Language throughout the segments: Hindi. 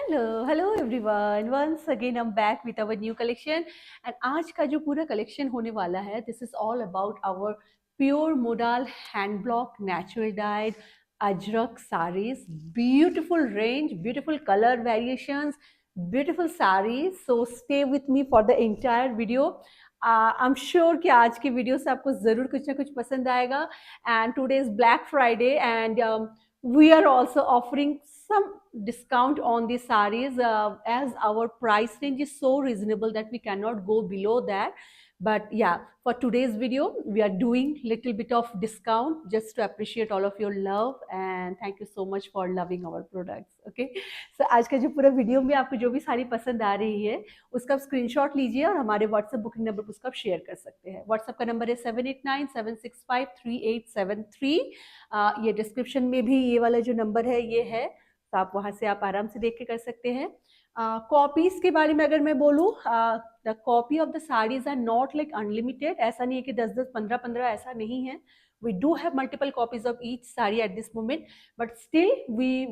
Hello everyone, once again I am back with our new collection. And आज का जो पूरा कलेक्शन होने वाला है, this is all about our pure modal hand block natural dyed ajrakh sarees. Beautiful range, beautiful color variations, beautiful sarees. So stay with me for the entire video. I am sure कि आज की वीडियो से आपको ज़रूर कुछ ना कुछ पसंद आएगा। And today is black Friday and we are also offering some discount on the sarees, as our price range is so reasonable that we cannot go below that. But yeah, for today's video we are doing little bit of discount just to appreciate all of your love, and thank you so much for loving our products. Okay, so आज का जो पूरा वीडियो में आपको जो भी साड़ी पसंद आ रही है उसका आप स्क्रीनशॉट लीजिए और हमारे व्हाट्सएप बुकिंग नंबर पर उसका आप शेयर कर सकते हैं। व्हाट्सएप का नंबर है 7897653873। ये डिस्क्रिप्शन में भी ये वाला जो नंबर है ये है, तो आप वहाँ से आप आराम से देख के कर सकते हैं। कॉपीज़ के बारे में अगर मैं बोलूँ, the copy of the saris are not like unlimited. ऐसा नहीं है कि 10-10, 15-15, ऐसा नहीं है। We do have multiple copies of each saree at this moment, but still we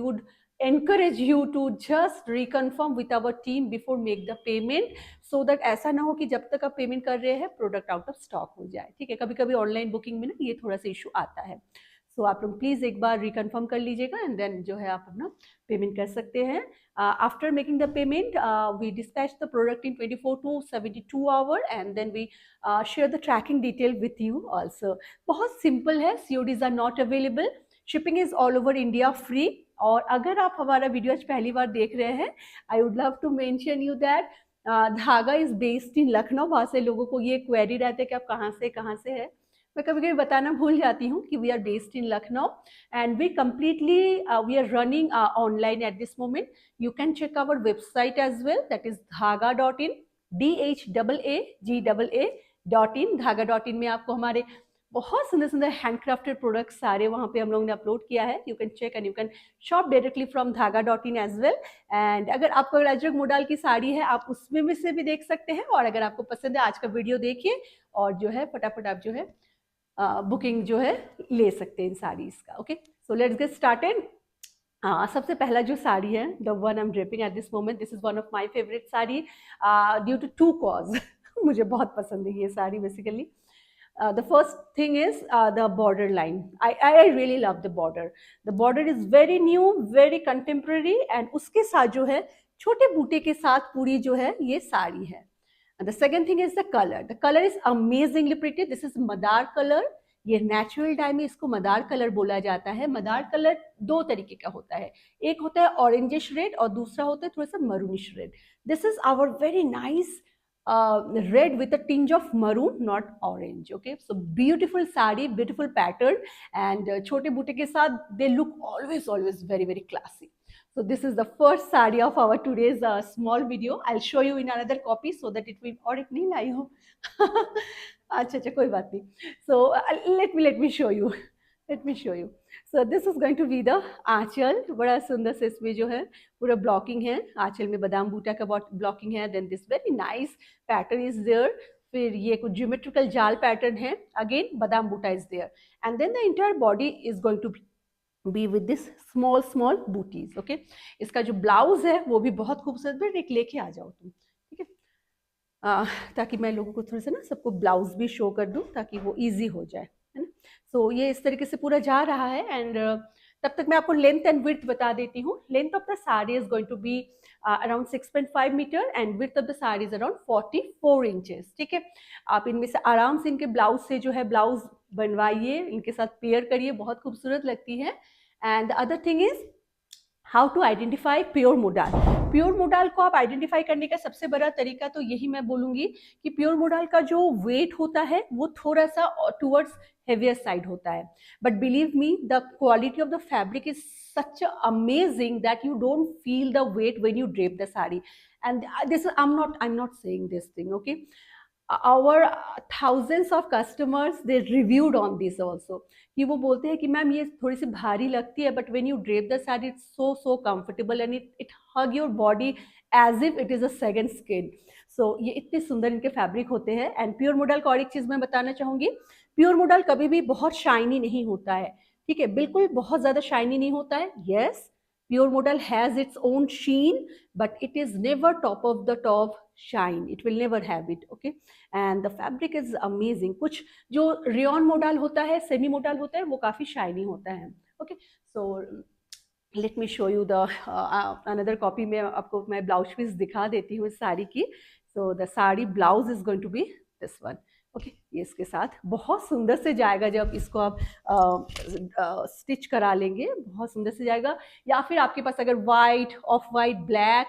would encourage you to just reconfirm with our team before make the payment, so that ऐसा ना हो कि जब तक आप पेमेंट कर रहे हैं प्रोडक्ट आउट ऑफ स्टॉक हो जाए। ठीक है, कभी कभी ऑनलाइन बुकिंग में ना ये थोड़ा सा इशू आता है। सो आप लोग प्लीज़ एक बार रिकन्फर्म कर लीजिएगा एंड देन जो है आप अपना पेमेंट कर सकते हैं। After making the payment we dispatch the product in 24 to 72 hour and then we share the tracking detail with you also. बहुत सिंपल है, CODs are not available, shipping is all over India free. और अगर आप हमारा वीडियो आज पहली बार देख रहे हैं, I would love to mention you that Dhaaga is based in Lucknow. बहुत से लोगों को ये क्वेरी रहता है कि आप कहाँ से है। मैं कभी कभी बताना भूल जाती हूँ कि we are based in Lucknow and we completely we are running online at this moment. You can check our website as well, that is dhaga.in, DHAAGAA.in। धागा.in में आपको हमारे बहुत सुंदर सुंदर हैंडक्राफ्टेड प्रोडक्ट्स सारे वहाँ पे हम लोगों ने अपलोड किया है। You can check and you can shop directly from धागा.in एज वेल। एंड अगर आपको अजरक मोडाल की साड़ी है आप उसमें में से भी देख सकते हैं, और अगर आपको पसंद है आज का वीडियो देखिए और जो है फटाफट आप जो है बुकिंग जो है ले सकते हैं इन साड़ीज का। Okay, so let's get started. सबसे पहला जो साड़ी है, the one I am draping at this moment, this is one of my favourite sari due to 2 cause. मुझे बहुत पसंद है ये sari basically. The first thing is the border line. I really love the border. The border is very new, very contemporary, and उसके साथ जो है छोटे बूटे के साथ पूरी जो है ये साड़ी है। And the second thing is the color. The color is amazingly pretty. This is Madar colour. ये नेचुरल डाई में इसको मदार कलर बोला जाता है। मदार कलर 2 तरीके का होता है, एक होता है ऑरेंजिश रेड और दूसरा होता है थोड़ा सा maroonish red. This is our very nice red with a tinge of maroon, not orange. Okay, so beautiful sari, beautiful pattern, and छोटे बूटे के साथ they look always very classy. So this is the first sari of our today's small video. I'll show you in another copy so that it will, और एक नहीं लाई हो। अच्छा कोई बात नहीं। So let me show you. Let me show you. So this is going to be the आंचल। बड़ा सुंदर से इसमें जो है पूरा ब्लॉकिंग है, आंचल में बादाम बूटा का ब्लॉकिंग है। Then this very nice pattern is there. फिर ये कुछ ज्योमेट्रिकल जाल पैटर्न है, again badam buta is there, and then the entire body is going to be with this small butis. Okay, इसका जो ब्लाउज है वो भी बहुत खूबसूरत है। एक लेके आ जाओ तुम, ठीक है, ताकि मैं लोगों को थोड़ा सा ना सबको ब्लाउज भी शो कर दूं ताकि वो ईजी हो जाए, है ना। सो ये इस तरीके से पूरा जा रहा है। एंड तब तक मैं आपको लेंथ एंड विड्थ बता देती हूँ। Length of the sari is going to be around 6.5 metre and width of the sari is around 44 inches. ठीक है, आप इनमें से आराम से इनके ब्लाउज से जो है ब्लाउज बनवाइए, इनके साथ पेयर करिए, बहुत खूबसूरत लगती है। And the other thing is how to identify pure modal. Pure modal को आप आइडेंटिफाई करने का सबसे बड़ा तरीका तो यही मैं बोलूंगी कि प्योर मोडाल का जो वेट होता है वो थोड़ा सा टुवर्ड्स हेवियर साइड होता है, but believe me the quality of the fabric is such amazing that you don't feel the weight when you drape the sari. And this is, I'm not saying this thing, okay, our thousands of customers they reviewed on this also कि वो बोलते हैं कि मैम ये थोड़ी सी भारी लगती है, but when you drape the sari it's so comfortable and it hug your body as if it is a second skin. So ये इतने सुंदर इनके फैब्रिक होते हैं। एंड प्योर मोडाल को और एक चीज मैं बताना चाहूंगी, प्योर मोडाल कभी भी बहुत शाइनी नहीं होता है। ठीक है, बिल्कुल बहुत ज्यादा शाइनी नहीं होता है। Yes, Pure modal has its own sheen, but it is never top of the top shine. It will never have it. Okay, and the fabric is amazing. कुछ जो रेयन मोडाल होता है, सेमी मोडाल होता है, वो काफी शाइनी होता है. Okay, so let me show you the another copy में आपको मैं ब्लाउज पीस दिखा देती हूँ इस साड़ी की. So the sari blouse is going to be this one. Okay, ये इसके साथ बहुत सुंदर से जाएगा जब इसको आप स्टिच करा लेंगे, बहुत सुंदर से जाएगा. या फिर आपके पास अगर वाइट, ऑफ वाइट, ब्लैक,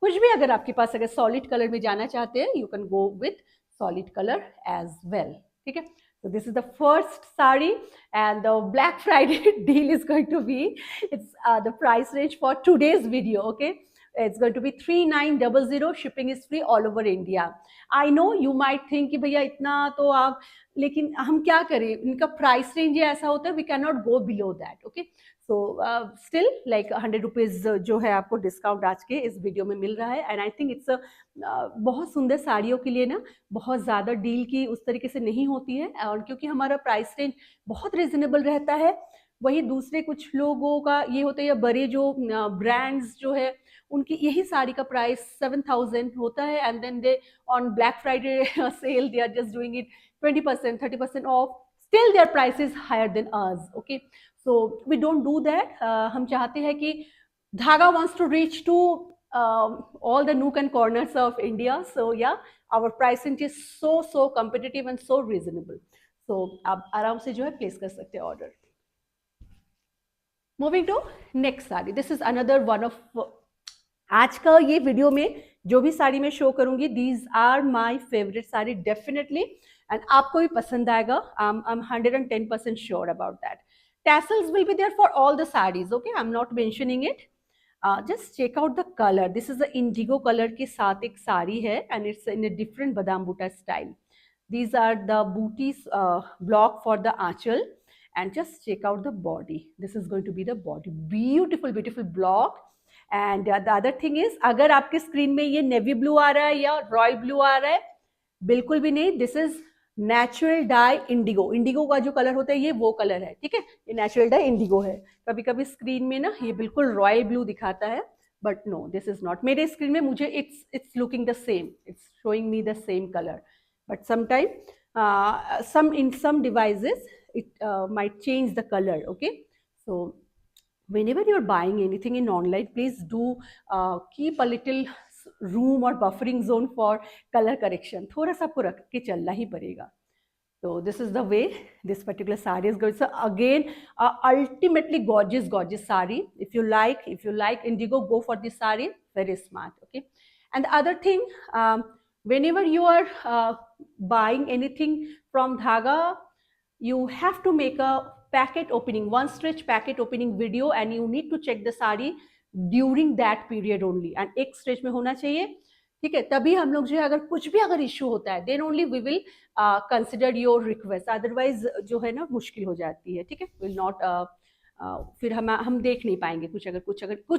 कुछ भी अगर आपके पास अगर सॉलिड कलर में जाना चाहते हैं, you can go with solid colour as well. ठीक है, so this is the first sari, and the Black Friday deal is going to be, it's the price range for today's video. Okay, it's going to be 3900. Shipping is free all over India. I know you might think कि भैया इतना तो आप, लेकिन हम क्या करें, इनका प्राइस रेंज ऐसा होता है, we can not go below that. Okay, so still like 100 rupees जो है आपको डिस्काउंट आज के इस वीडियो में मिल रहा है. एंड आई थिंक इट्स बहुत सुंदर साड़ियों के लिए ना बहुत ज़्यादा डील की उस तरीके से नहीं होती है, और क्योंकि हमारा प्राइस रेंज बहुत रिजनेबल रहता है. वही दूसरे कुछ लोगों का ये होता है, या बड़े जो ब्रांड्स जो है उनकी यही साड़ी का प्राइस 7,000 होता है, and then they on black Friday sale they are just doing it 20%, 30% off. Still their price is higher than us. Okay, so we don't do that. हम चाहते हैं कि धागा wants to reach to all the nook and corners of India. So yeah, our pricing is so competitive and so reasonable. So आप आराम से जो है प्लेस कर सकते हैं order. Moving to next sari. This is another one of, आज का ये वीडियो में जो भी साड़ी मैं शो करूंगी, these are my favourite sari definitely, and आपको भी पसंद आएगा. I am 110% sure about that. Tassels will be there for all the sarees. Okay, I'm not mentioning it. Just check out the color. This is the indigo color के साथ एक साड़ी है, and it's in a different badam buta style. These are the booties block for the aanchal, and just check out the body. This is going to be the body. Beautiful block. And the other thing is, अगर आपके स्क्रीन में ये नेवी ब्लू आ रहा है या रॉयल ब्लू आ रहा है, बिल्कुल भी नहीं. This is natural die Indigo. Indigo का जो कलर होता है ये वो कलर है. ठीक है, ये नेचुरल डाई इंडिगो है. कभी कभी स्क्रीन में ना ये बिल्कुल रॉयल ब्लू दिखाता है, but no, this is not. मेरे स्क्रीन में मुझे it's looking the same, it's showing me the same colour, but sometime some in some devices it might change the color. Okay, so whenever you're buying anything in online, please do keep a little room or buffering zone for color correction. थोड़ा सा आपको रख के चलना ही पड़ेगा. So this is the way this particular saree is going. So again, ultimately gorgeous saree. If you like indigo, go for this saree. Very smart. Okay, and the other thing, whenever you are buying anything from Dhaga, you have to make a packet opening, one stretch packet opening video, and you need to check the sari during that period only, and एक stretch में होना चाहिए. ठीक है, तभी हम लोग जो है अगर कुछ भी अगर इश्यू होता है, then only we will consider your request. Otherwise जो है ना मुश्किल हो जाती है. ठीक है, विल नॉट फिर हम देख नहीं पाएंगे कुछ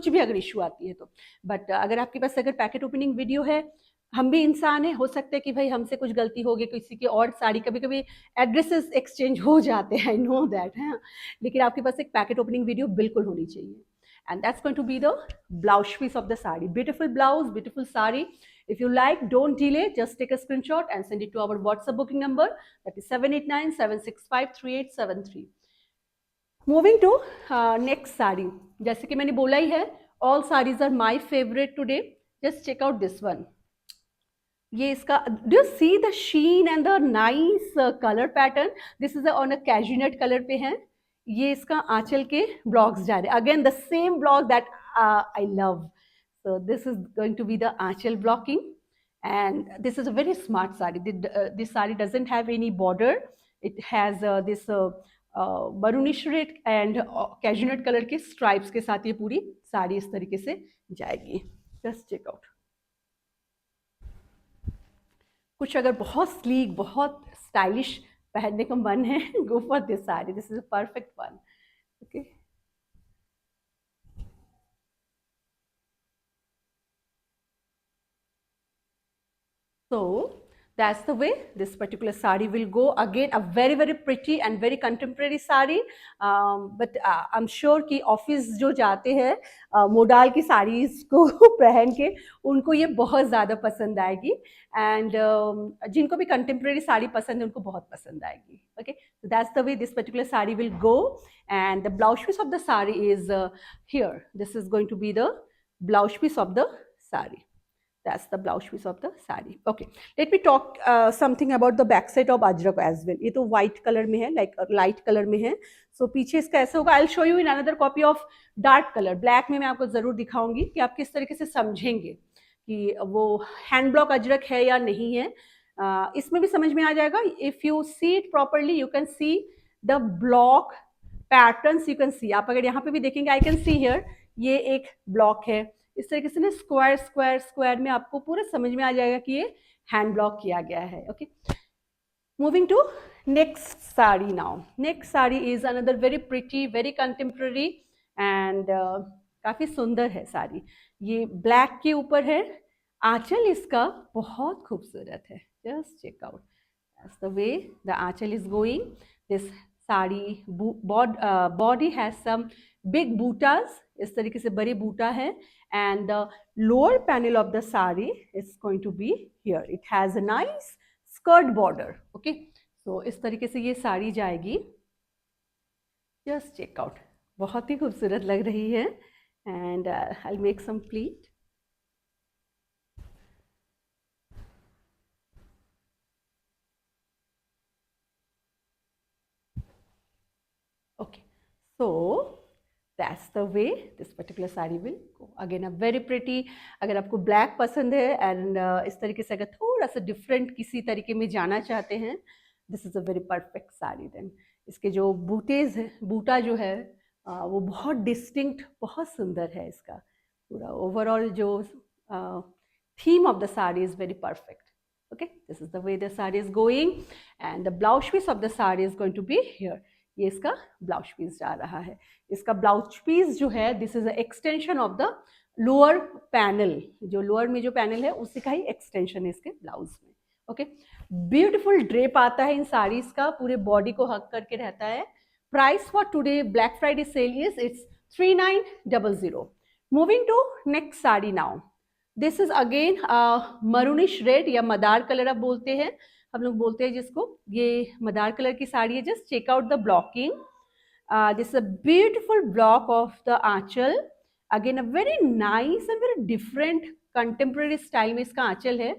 भी अगर इश्यू आती है तो. बट अगर आपके पास अगर पैकेट ओपनिंग वीडियो है, हम भी इंसान है, हो सकता है कि भाई हमसे कुछ गलती हो गई, किसी की और साड़ी, कभी कभी एड्रेसेस एक्सचेंज हो जाते हैं, आई नो दैट है, लेकिन आपके पास एक पैकेट ओपनिंग वीडियो बिल्कुल होनी चाहिए. And that's going to be the blouse piece of the sari. Beautiful blouse, beautiful sari. If you like, don't delay, just take a screenshot and send it to our WhatsApp booking number, that is 789-765-3873. Moving to next sari. जैसे कि मैंने बोला ही है, all sarees are my favorite today. Just check out this one. ये इसका, do you see the sheen and the nice color pattern? This is on a cashew nut color पे है. ये इसका आंचल के ब्लॉक्स जा रहे हैं. Again the same block that I love. So this is going to be the aanchal blocking, and this is a very smart sari. This sari doesn't have any border. It has this maroonish red and cashew nut color के stripes के साथ ये पूरी साड़ी इस तरीके से जाएगी. Just check out. कुछ अगर बहुत स्लीक, बहुत स्टाइलिश पहनने का मन है, go for this sari. This is a perfect one. Okay, so That's the way this particular sari will go. Again, a very very pretty and very contemporary sari. But I'm sure कि ऑफिस जो जाते हैं मोडाल की साड़ीज को पहन के उनको ये बहुत ज़्यादा पसंद आएगी. एंड जिनको भी कंटेम्प्रेरी साड़ी पसंद है उनको बहुत पसंद आएगी. Okay, so that's the way this particular sari will go. And the blouse piece of the sari is here. This is going to be the blouse piece of the sari. That's the blouse piece of the sari. Okay, let me talk something about the back side of ajrak as well. ये तो white color में है, like light color में है. So पीछे इसका ऐसा होगा. I'll show you in another copy of dark color. Black में मैं आपको जरूर दिखाऊंगी कि आप किस तरीके से समझेंगे कि वो hand block अजरक है या नहीं है. इसमें भी समझ में आ जाएगा. If you see it properly, you can see the block patterns. You can see. आप अगर यहाँ पे भी देखेंगे, I can see here. ये एक block है. इस तरीके से ना स्क्वायर स्क्वायर स्क्वायर में आपको पूरा समझ में आ जाएगा कि ये हैंड ब्लॉक किया गया है. Okay, moving to next sari now. Next sari is another very pretty, very contemporary and काफ़ी सुंदर है साड़ी. ये ब्लैक के ऊपर है. आंचल इसका बहुत खूबसूरत है. Just check out. That's the way the anchal is going. This sari body has some big butas. इस तरीके से बड़े बूटा है. And the lower panel of the sari is going to be here. It has a nice skirt border. Okay, so इस तरीके से ये साड़ी जाएगी. Just check out. बहुत ही खूबसूरत लग रही है. And I'll make some pleat. Okay, so that's the way this particular saree will go. Again, a very pretty. अगर आपको black पसंद है and इस तरीके से अगर थोड़ा सा different किसी तरीके में जाना चाहते हैं, this is a very perfect saree then. इसके जो बूटेज है, बूटा जो है वो बहुत distinct, बहुत सुंदर है. इसका पूरा overall जो theme of the saree is very perfect. Okay, this is the way the saree is going and the blouse piece of the saree is going to be here. ये इसका ब्लाउज पीस जा रहा है. इसका ब्लाउज पीस जो है this is a extension of the lower panel. जो लोअर में जो पैनल है उसी का ही एक्सटेंशन है इसके ब्लाउज में. ओके, ब्यूटीफुल ड्रेप आता है इन साड़ीज का. पूरे बॉडी को हक करके रहता है. Price for today black Friday sale is it's 3900. Moving to next sari now. This is again maroonish red या मदार कलर आप बोलते हैं, हम लोग बोलते हैं जिसको. ये मदार कलर की साड़ी है. Just check out the blocking. This is a beautiful block of the aanchal. Again a very nice and very different contemporary style में इसका आंचल है.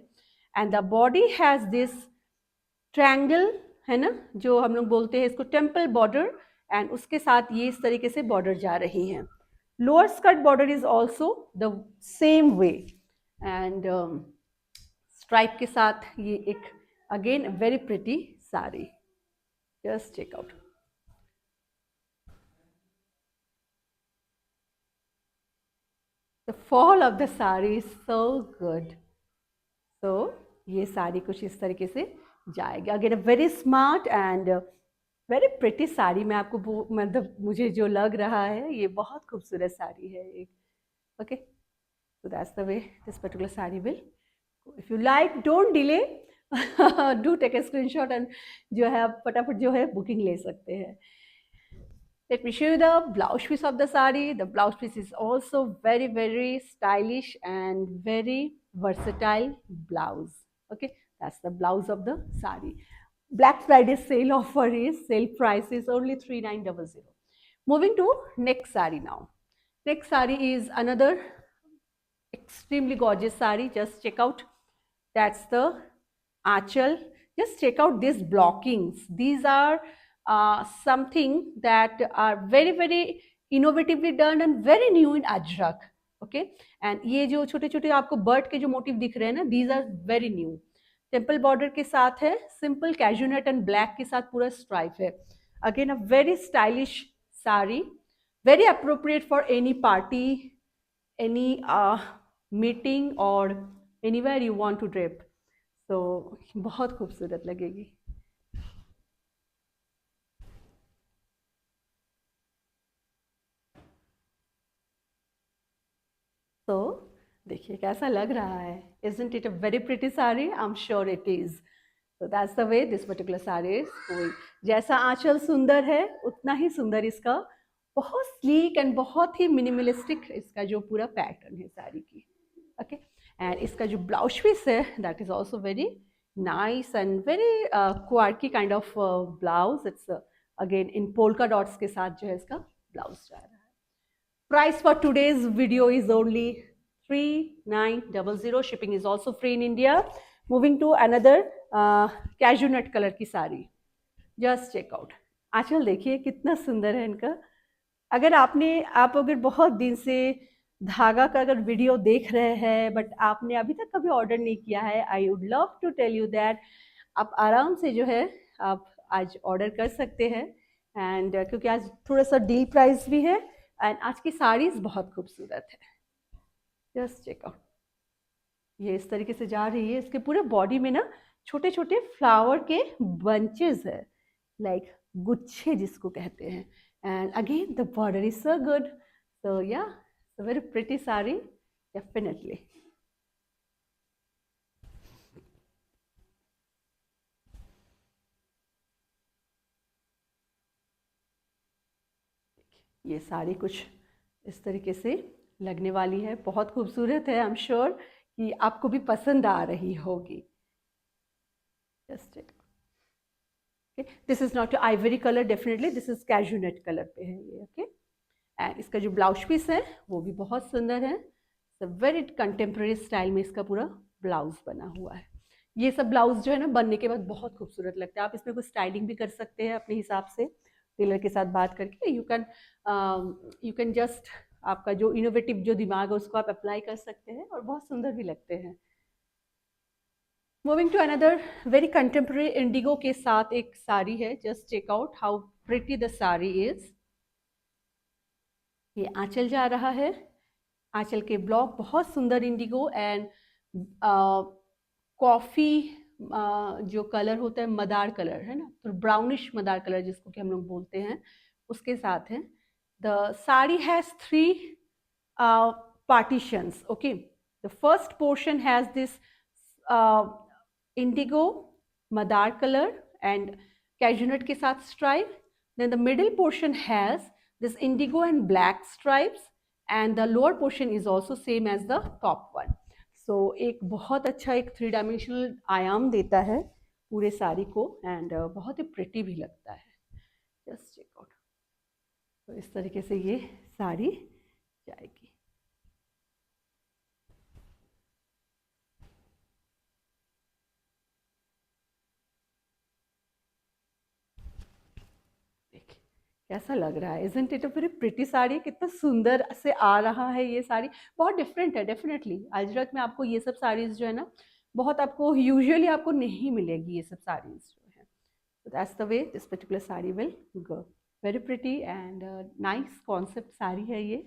And the body has this triangle है ना, जो हम लोग बोलते हैं इसको टेम्पल बॉर्डर. एंड उसके साथ ये इस तरीके से बॉर्डर जा रही हैं. Lower skirt border is also the same way and stripe के साथ ये एक again a very pretty saree. Just check out. The fall of the saree is so good. So ये साड़ी कुछ इस तरीके से जाएगी. Again a very smart and very pretty sari. मैं आपको मतलब मुझे जो लग रहा है ये बहुत खूबसूरत साड़ी है एक. Okay, so that's the way this particular saree will go. If you like, don't delay. Do take a screenshot and जो है आप फटाफट जो है बुकिंग ले सकते हैं. Let me show you the blouse piece of the sari. The blouse piece is also very very stylish and very versatile blouse. Okay, that's the blouse of the sari. Black Friday sale offer is sale price is only 3900. Moving to next sari now. Next sari is another extremely gorgeous sari. Just check out. That's the Achal. Just check out these blockings. These are something that are very very innovatively done and very new in Ajrak. Okay, and ये जो छोटे छोटे आपको बर्ड के जो मोटिव दिख रहे हैं ना, these are very new. Temple border के साथ है. सिंपल कैजुनेट एंड ब्लैक के साथ पूरा स्ट्राइप है. Again a very stylish sari. Very appropriate for any party, any meeting और anywhere you want to drape. तो बहुत खूबसूरत लगेगी. So देखिए कैसा लग रहा है, isn't it a very pretty saree? I'm sure it is. So that's the way this particular saree is going. जैसा आंचल सुंदर है उतना ही सुंदर इसका बहुत स्लीक एंड बहुत ही मिनिमलिस्टिक इसका जो पूरा पैटर्न है साड़ी की. ओके, एंड इसका जो ब्लाउज पीस है that is also very nice and very quirky kind of blouse. It's again in polka dots के साथ जो है इसका ब्लाउज जा रहा है. Price for today's video is only 3900. Shipping is also free in India. Moving to another cashew nut color की साड़ी. Just check out. आंचल देखिए कितना सुंदर है इनका. अगर आप अगर बहुत दिन से धागा का अगर वीडियो देख रहे हैं बट आपने अभी तक कभी ऑर्डर नहीं किया है, I would love to tell you that आप आराम से जो है आप आज ऑर्डर कर सकते हैं. एंड क्योंकि आज थोड़ा सा डील प्राइस भी है एंड आज की साड़ीज बहुत खूबसूरत है. Just check out. ये इस तरीके से जा रही है. इसके पूरे बॉडी में ना छोटे छोटे फ्लावर के बंचेस है, लाइक गुच्छे जिसको कहते हैं. And again the border is so good. So yeah very pretty sari definitely. ये साड़ी कुछ इस तरीके से लगने वाली है. बहुत खूबसूरत है. आई एम श्योर कि आपको भी पसंद आ रही होगी. Just check. This is not ivory colour, definitely this is cashew nut colour पे है ये. ओके, एंड इसका जो ब्लाउज पीस है वो भी बहुत सुंदर है. वेरी कंटेम्प्रेरी स्टाइल में इसका पूरा ब्लाउज बना हुआ है. ये सब ब्लाउज जो है ना बनने के बाद बहुत खूबसूरत लगता है. आप इसमें कुछ स्टाइलिंग भी कर सकते हैं अपने हिसाब से टेलर के साथ बात करके. यू कैन जस्ट आपका जो इनोवेटिव जो दिमाग है उसको आप अप्लाई कर सकते हैं और बहुत सुंदर भी लगते हैं. Moving to another very contemporary indigo के साथ एक साड़ी है. Just check out how pretty the sari is. ये आंचल जा रहा है. आंचल के ब्लॉक बहुत सुंदर इंडिगो एंड कॉफ़ी जो कलर होता है मदार कलर है ना, तो ब्राउनिश मदार कलर जिसको कि हम लोग बोलते हैं उसके साथ है. The sari has 3 partitions. Okay, the first portion has this indigo madar color and cashew nut के साथ stripe. Then the middle portion has this indigo and black stripes and the lower portion is also same as the top one. So एक बहुत अच्छा एक 3 dimensional आयाम देता है पूरे साड़ी को एंड बहुत ही प्रिटी भी लगता है. Just check out. तो इस तरीके से ये साड़ी जाएगी. कैसा लग रहा है? Isn't it a very pretty sari? कितना सुंदर से आ रहा है ये साड़ी. बहुत डिफरेंट है डेफिनेटली. अजरक में आपको ये सब साड़ीज़ जो है ना बहुत आपको यूजुअली आपको नहीं मिलेगी ये सब साड़ीज़ जो है. So that's the way this particular saree will go. Very pretty and nice concept sari है ये.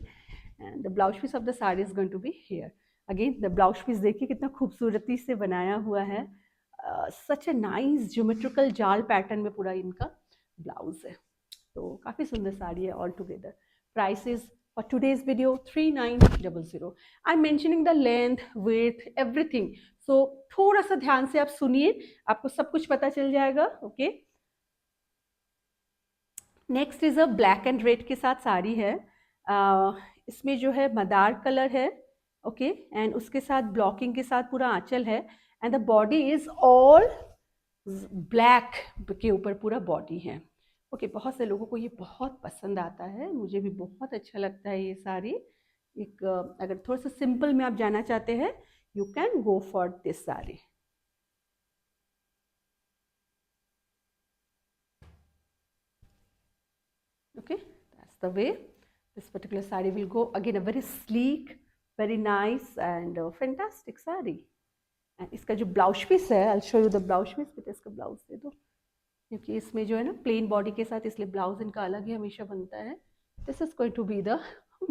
And the blouse piece of the saree is going to be here. Again the blouse piece देखिए कितना खूबसूरती से बनाया हुआ है. Such a nice geometrical जाल पैटर्न में पूरा इनका ब्लाउज है. तो काफ़ी सुंदर साड़ी है all together. Price is for today's video 3900. I am mentioning the length width everything. So थोड़ा सा ध्यान से आप सुनिए, आपको सब कुछ पता चल जाएगा. Okay, next is a black and red के साथ साड़ी है. इसमें जो है मदार कलर है. ओके, एंड उसके साथ ब्लॉकिंग के साथ पूरा आंचल है and the body is all black के ऊपर पूरा बॉडी है. ओके, बहुत से लोगों को ये बहुत पसंद आता है. मुझे भी बहुत अच्छा लगता है ये साड़ी. एक अगर थोड़ा सा सिंपल में आप जाना चाहते हैं you can go for this sari. Okay, that's the way this particular saree will go. Again a very sleek, very nice and fantastic saree. And इसका जो ब्लाउज पीस है, I'll show you the blouse piece. बेटा इसका ब्लाउज दे दो, क्योंकि इसमें जो है ना प्लेन बॉडी के साथ इसलिए ब्लाउज इनका अलग ही हमेशा बनता है. This is going to be the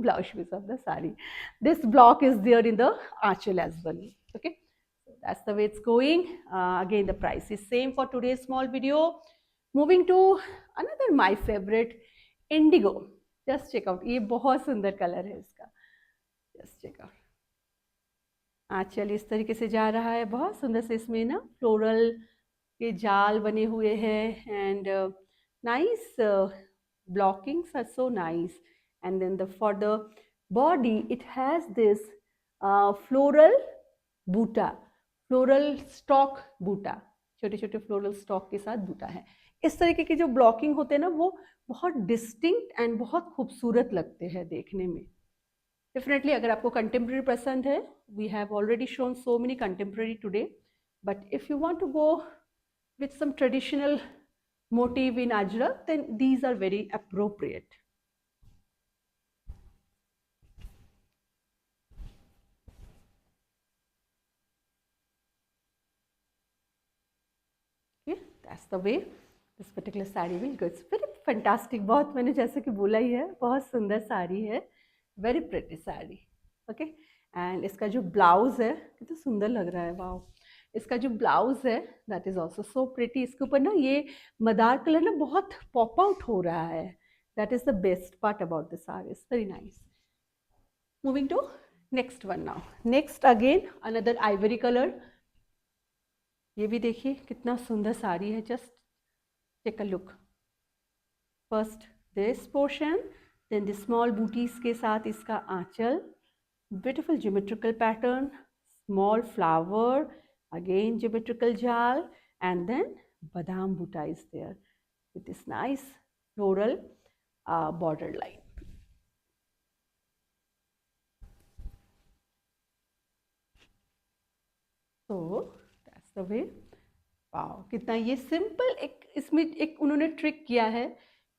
blouse piece of the sari. This block is there in the aanchal as well. Okay, so that's the way it's going. Again the price is same for today's small video. Moving to another my favorite, Indigo. Just check out. ये बहुत सुंदर कलर है इसका. Just check out. आंचल इस तरीके से जा रहा है, बहुत सुंदर से इसमें ना फ्लोरल के जाल बने हुए हैं and nice blockings are so nice. And then the for the body it has this floral buta, floral stock buta, छोटे छोटे फ्लोरल स्टॉक के साथ बूटा है। इस तरीके के जो ब्लॉकिंग होते हैं ना वो बहुत डिस्टिंक्ट एंड बहुत खूबसूरत लगते हैं देखने में। डेफिनेटली अगर आपको कंटेम्प्रेरी पसंद है, we have already shown so many contemporary today, but if you want to go with some traditional motif in Ajrak, then these are very appropriate. Okay, that's the way this particular saree will go. It's very fantastic. बहुत मैंने जैसे कि बोला ही है, बहुत सुंदर साड़ी है, very pretty sari. Okay, and इसका जो ब्लाउज है कितना सुंदर लग रहा है, वाओ. इसका जो ब्लाउज है that is also so pretty. इसके ऊपर ना ये मदार कलर ना बहुत पॉप आउट हो रहा है. That is the best part about the sari. It's very nice. Moving to next one now. Next again another ivory colour. ये भी देखिए कितना सुंदर साड़ी है. Just take a look. First this portion, then the small butis के साथ इसका anchal, beautiful geometrical pattern, small flower, again geometrical jal, and then badam buta is there with this nice floral border line. So that's the way. Wow, कितना ये सिंपल एक इसमें एक उन्होंने ट्रिक किया है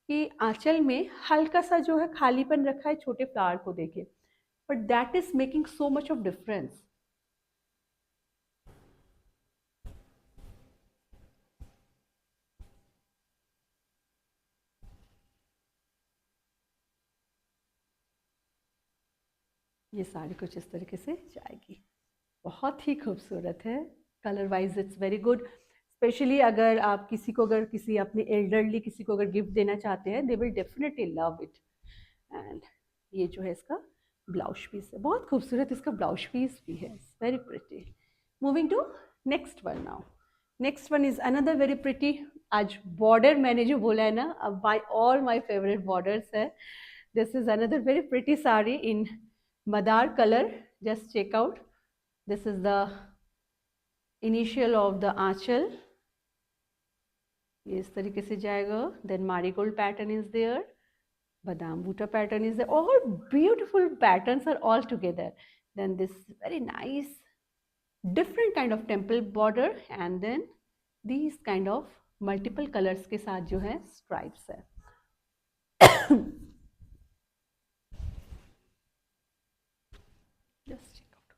कि आंचल में हल्का सा जो है खालीपन रखा है छोटे फ्लावर को देके, but that is making so much of difference. ये साड़ी कुछ इस तरीके से जाएगी. बहुत ही खूबसूरत है. Colour wise it's very good. Specially अगर आप किसी को अगर किसी अपने एल्डरली किसी को अगर गिफ्ट देना चाहते हैं, they will definitely love it. And ये जो है इसका ब्लाउज पीस है, बहुत खूबसूरत इसका ब्लाउज पीस भी है. It's very pretty. Moving to next one now. Next one is another very pretty. आज बॉर्डर मैंने जो बोला है ना, अब by all my favourite borders है. This is another very pretty sari in madder colour. Just check out. This is the initial of the anchal. ये इस तरीके से जाएगा. Then marigold pattern is there. Badam buta pattern is there. All beautiful patterns are all together. Then this very nice different kind of temple border, and then these kind of multiple colors के साथ जो है stripes है. Just check out.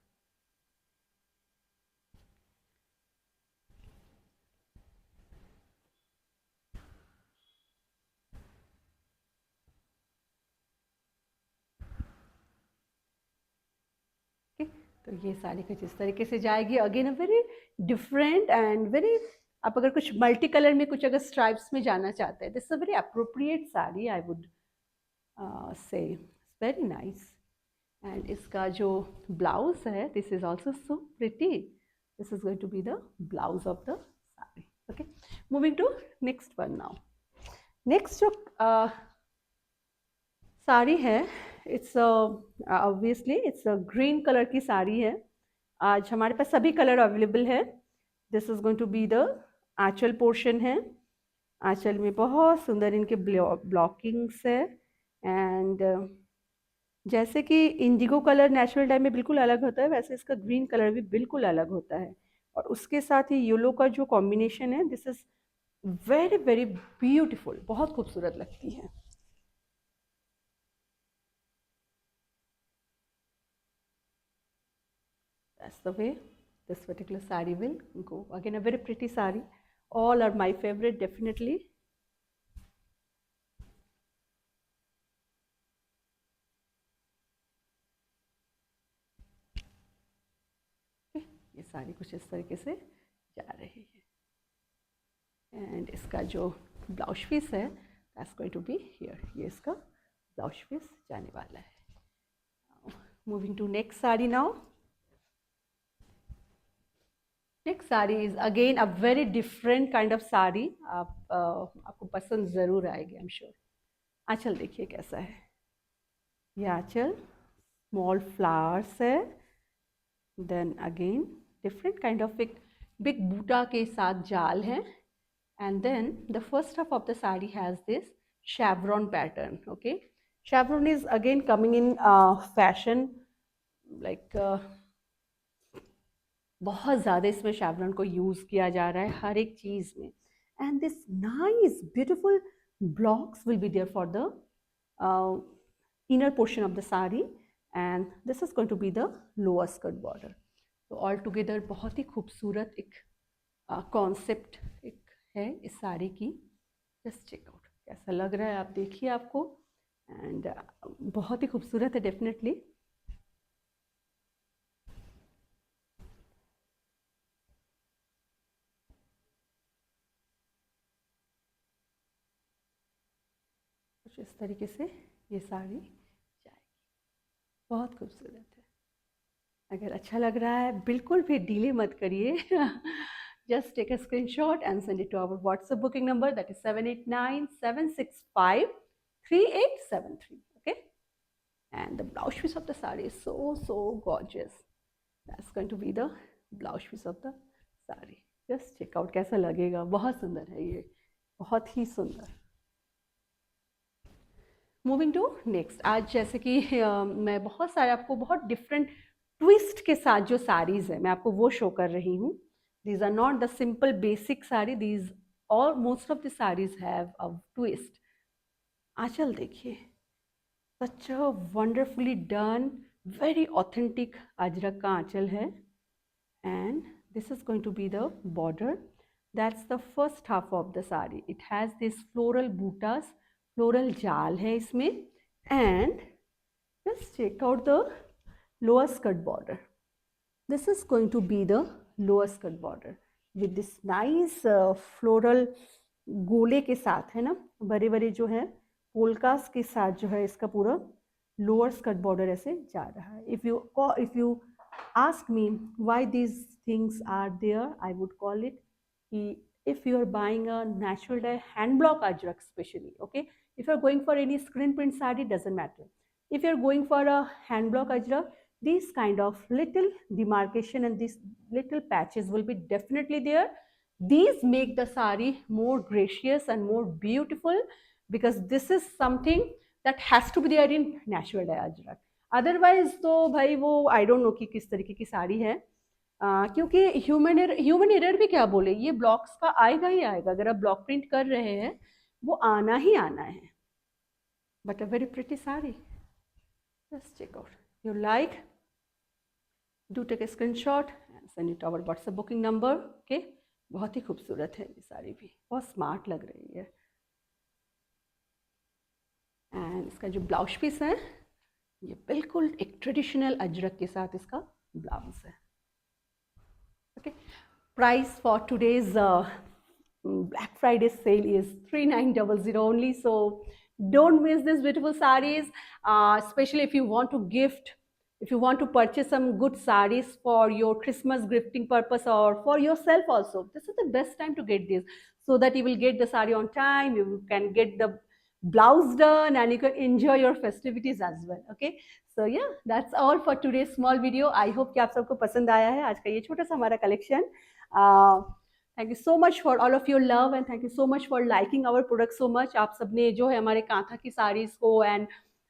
तो ये साड़ी कुछ इस तरीके से जाएगी. Again a very different and very, आप अगर कुछ मल्टी कलर में कुछ अगर स्ट्राइप्स में जाना चाहते हैं, this a very appropriate sari I would say. Very nice. And इसका जो ब्लाउज है, this is also so pretty. This is going to be the blouse of the sari. Okay, moving to next one now. नेक्स्ट जो साड़ी है, it's obviously it's a green colour की साड़ी है. आज हमारे पास सभी कलर अवेलेबल है. This is going to be the aanchal portion है. आंचल में बहुत सुंदर इनके ब्लॉकिंग्स है. एंड जैसे कि इंडिगो कलर नेचुरल डाई में बिल्कुल अलग होता है, वैसे इसका ग्रीन कलर भी बिल्कुल अलग होता है. और उसके साथ ही येलो का जो कॉम्बिनेशन है, this is very very beautiful. बहुत खूबसूरत लगती है. That's the way this particular sari will go. Again, a very pretty sari. All are my favorite, definitely. ये सारी कुछ इस तरीके से जा रही है. एंड इसका जो ब्लाउज पीस है, that's going to be here. ये इसका ब्लाउज पीस जाने वाला है. Moving to next sari now. Next sari is again a very different kind of sari. आपको पसंद जरूर आएगी, आई एम श्योर। आंचल देखिए कैसा है, ये आंचल स्मॉल फ्लावर्स है, then again different kind of एक बिग बूटा के साथ जाल है, and then the first half of the sari has this chevron pattern. Okay, chevron is again coming in fashion, like बहुत ज़्यादा इसमें शेवरन को यूज़ किया जा रहा है हर एक चीज़ में। And this nice beautiful blocks will be there for the inner portion of the sari, and this is going to be the lower skirt border. तो ऑल टुगेदर बहुत ही खूबसूरत एक कॉन्सेप्ट एक है इस साड़ी की। जस्ट चेक आउट कैसा लग रहा है, आप देखिए आपको, एंड बहुत ही खूबसूरत है डेफिनेटली। कुछ इस तरीके से ये साड़ी जाएगी, बहुत खूबसूरत है। अगर अच्छा लग रहा है बिल्कुल भी डिले मत करिए, just take a screenshot and send it to our WhatsApp booking number, that is 789-765-3873. Okay, and the blouse piece of the saree is so gorgeous. That's going to be the blouse piece of the saree. Just check out कैसा लगेगा, बहुत सुंदर है ये, बहुत ही सुंदर। मूविंग टू नेक्स्ट, आज जैसे कि मैं बहुत सारे आपको बहुत डिफरेंट ट्विस्ट के साथ जो साड़ीज है मैं आपको वो शो कर रही हूँ। These are not the simple basic sari, these are most of the saris have a twist. Anchal देखिए, such a wonderfully done, very authentic ajrak का आंचल है, and this is going to be the border. That's the first half of the sari. It has this floral butas, floral जाल है इसमें, and just check out the lower skirt border. This is going to be the lower skirt border with this nice floral गोले के साथ, है ना, बड़े बड़े जो है पोलकास के साथ जो है इसका पूरा लोअर स्कर्ट बॉर्डर ऐसे जा रहा है। If you ask me why these things are there, I would call it, if you are buying a natural dye hand block ajrak especially, okay, if you are going for any screen print saree, doesn't matter, if you are going for a hand block ajrak, these kind of little demarcation and these little patches will be definitely there. These make the saree more gracious and more beautiful, because this is something that has to be there in natural dye ajrak. Otherwise तो भाई वो आई डोंट नो कि किस तरीके की साड़ी है, क्योंकि ह्यूमन एरर भी क्या बोले, ये ब्लॉक्स का आएगा ही आएगा। अगर आप ब्लॉक प्रिंट कर रहे हैं वो आना ही आना है। But a very pretty sari, just check out, you like, do take a screenshot and send it our WhatsApp booking number. Okay, बहुत ही खूबसूरत है ये साड़ी भी, बहुत स्मार्ट लग रही है। एंड इसका जो ब्लाउज पीस है ये बिल्कुल एक ट्रेडिशनल अजरक के साथ इसका ब्लाउज है। Okay, price for today's Black Friday sale is 3900 only, so don't miss this beautiful sarees, especially if you want to gift, if you want to purchase some good sarees for your Christmas gifting purpose or for yourself also. This is the best time to get this, so that you will get the saree on time, you can get the blouse done, and you can enjoy your festivities as well. Okay, so yeah, that's all for today's small video. I hope कि आप सबको पसंद आया है आज का ये छोटा सा हमारा collection. Thank you so much for all of your love, and thank you so much for liking our product so much. आप सबने जो है हमारे कांथा की साड़ीज़ को एंड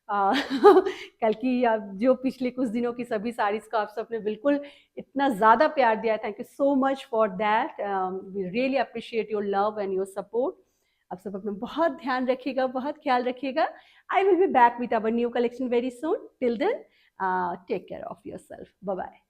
कल की या जो पिछले कुछ दिनों की सभी साड़ीज़ को आप सबने बिल्कुल इतना ज़्यादा प्यार दिया है। Thank you so much for that, we really appreciate your love and your support. आप सब अपना बहुत ध्यान रखिएगा, बहुत ख्याल रखिएगा। I will be back with our new collection very soon. Till then, take care of your self, bye bye.